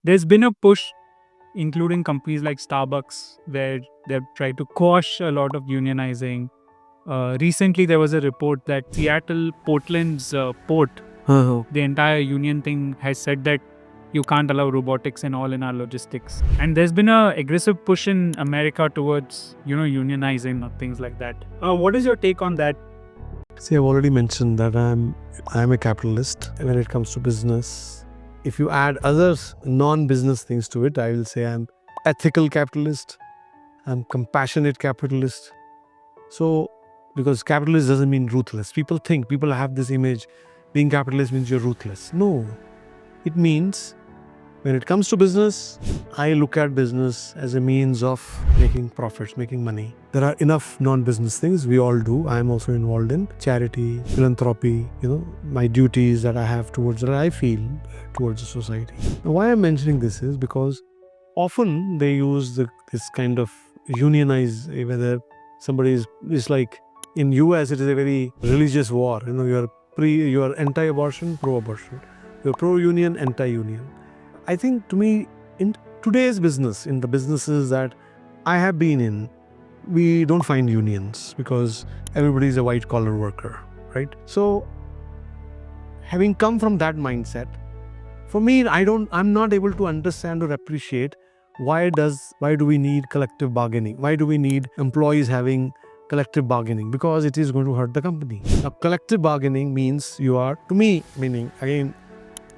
There's been a push, including companies like Starbucks, where they've tried to quash a lot of unionizing. Recently, there was a report that Seattle Portland's port, Uh-huh. the entire union thing has said that you can't allow robotics and all in our logistics. And there's been a aggressive push in America towards, unionizing or things like that. What is your take on that? See, I've already mentioned that I'm a capitalist when it comes to business. If you add other non-business things to it, I will say I'm ethical capitalist, I'm compassionate capitalist. So, because capitalist doesn't mean ruthless. People have this image, being capitalist means you're ruthless. No, it means when it comes to business, I look at business as a means of making profits, making money. There are enough non-business things we all do. I am also involved in charity, philanthropy, my duties that I have towards that I feel towards the society. Now, why I'm mentioning this is because often they use this kind of unionize, whether somebody is like in US, it is a very religious war. You are anti-abortion, pro-abortion. You're pro-union, anti-union. I think to me, in today's business, in the businesses that I have been in, we don't find unions because everybody is a white collar worker, right? So having come from that mindset, for me, I'm not able to understand or appreciate why do we need collective bargaining? Why do we need employees having collective bargaining? Because it is going to hurt the company. Now, collective bargaining means meaning again,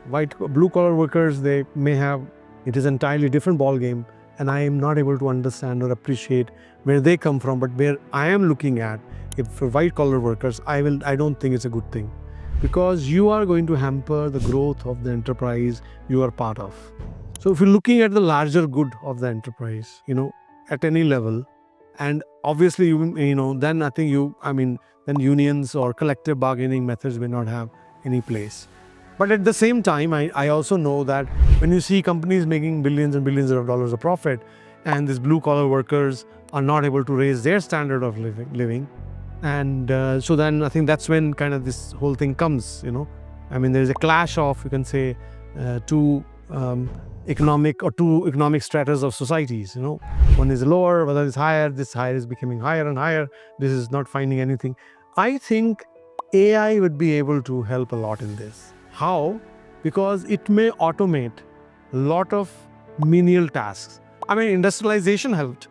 blue collar workers, they may have, it is entirely different ball game, and I am not able to understand or appreciate where they come from. But where I am looking at, if for white collar workers, I don't think it's a good thing, because you are going to hamper the growth of the enterprise you are part of. So if you're looking at the larger good of the enterprise, at any level, and obviously then I think then unions or collective bargaining methods may not have any place. But at the same time, I also know that when you see companies making billions and billions of dollars of profit, and these blue collar workers are not able to raise their standard of living, and so then I think that's when kind of this whole thing comes. There's a clash of, you can say, two economic stratas of societies. One is lower, other is higher. This higher is becoming higher and higher. This is not finding anything. I think AI would be able to help a lot in this. How? Because it may automate a lot of menial tasks. Industrialization helped.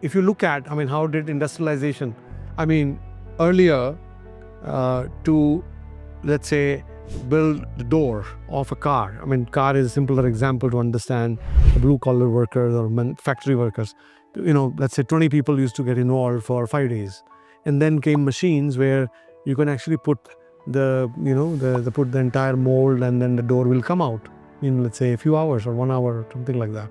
If you look at, how did industrialization? Earlier, to, let's say, build the door of a car. Car is a simpler example to understand. The blue collar workers or factory workers, let's say 20 people used to get involved for 5 days. And then came machines where you can actually put put the entire mold, and then the door will come out in, let's say, a few hours or 1 hour or something like that.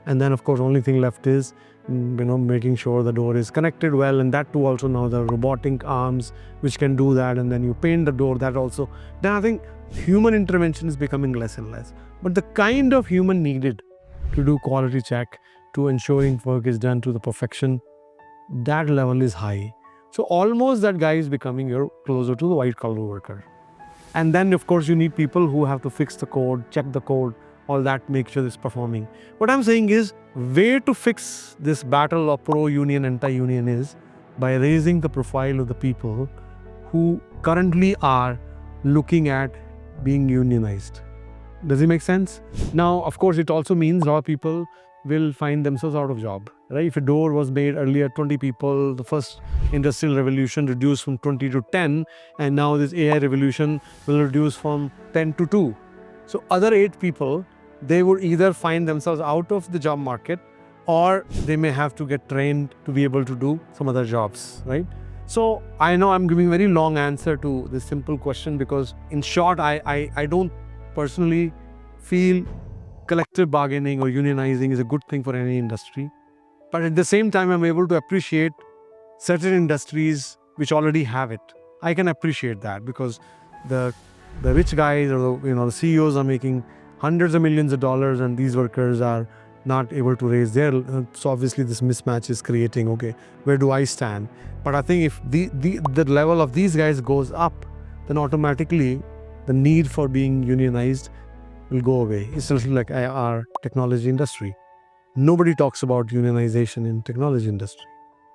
And then of course only thing left is making sure the door is connected well, and that too also now the robotic arms which can do that, and then you paint the door, that also. Then I think human intervention is becoming less and less, but the kind of human needed to do quality check, to ensuring work is done to the perfection, that level is high. So almost that guy is becoming closer to the white collar worker. And then of course you need people who have to fix the code, check the code, all that, make sure it's performing. What I'm saying is, way to fix this battle of pro-union, anti-union is by raising the profile of the people who currently are looking at being unionized. Does it make sense? Now, of course, it also means a lot of people will find themselves out of job, right? If a door was made earlier, 20 people, the first industrial revolution reduced from 20 to 10, and now this AI revolution will reduce from 10 to 2. So other 8 people, they would either find themselves out of the job market, or they may have to get trained to be able to do some other jobs, right? So I know I'm giving a very long answer to this simple question, because in short, I don't personally feel collective bargaining or unionizing is a good thing for any industry. But at the same time, I'm able to appreciate certain industries which already have it. I can appreciate that because the rich guys or the CEOs are making hundreds of millions of dollars, and these workers are not able to raise their. So obviously this mismatch is creating, okay, where do I stand? But I think if the level of these guys goes up, then automatically the need for being unionized will go away. It's just like our technology industry. Nobody talks about unionization in technology industry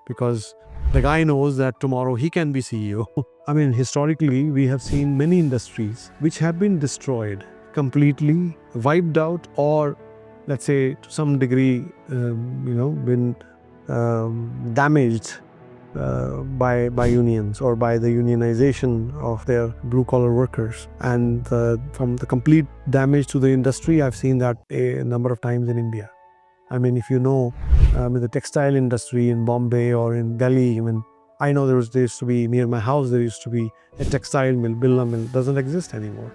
because the guy knows that tomorrow he can be CEO. I mean, historically, we have seen many industries which have been destroyed, completely wiped out, or let's say to some degree, been damaged by unions or by the unionization of their blue collar workers. And from the complete damage to the industry, I've seen that a number of times in India. I mean, if you know, in the textile industry in Bombay or in Delhi, I know there used to be near my house, there used to be a textile mill, Birla mill, doesn't exist anymore.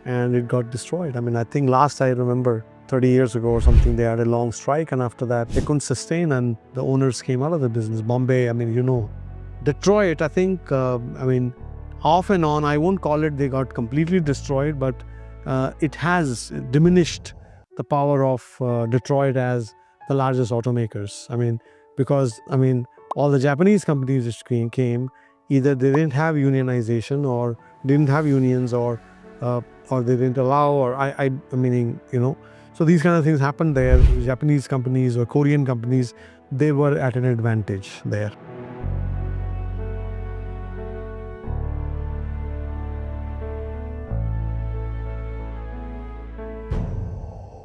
And it got destroyed. I mean, I think last I remember 30 years ago or something, they had a long strike, and after that, they couldn't sustain, and the owners came out of the business. Bombay, Detroit, I think, off and on, I won't call it they got completely destroyed, but it has diminished the power of Detroit as the largest automakers. Because all the Japanese companies which came, either they didn't have unionization or didn't have unions, or they didn't allow, so these kind of things happened there. Japanese companies or Korean companies, they were at an advantage there.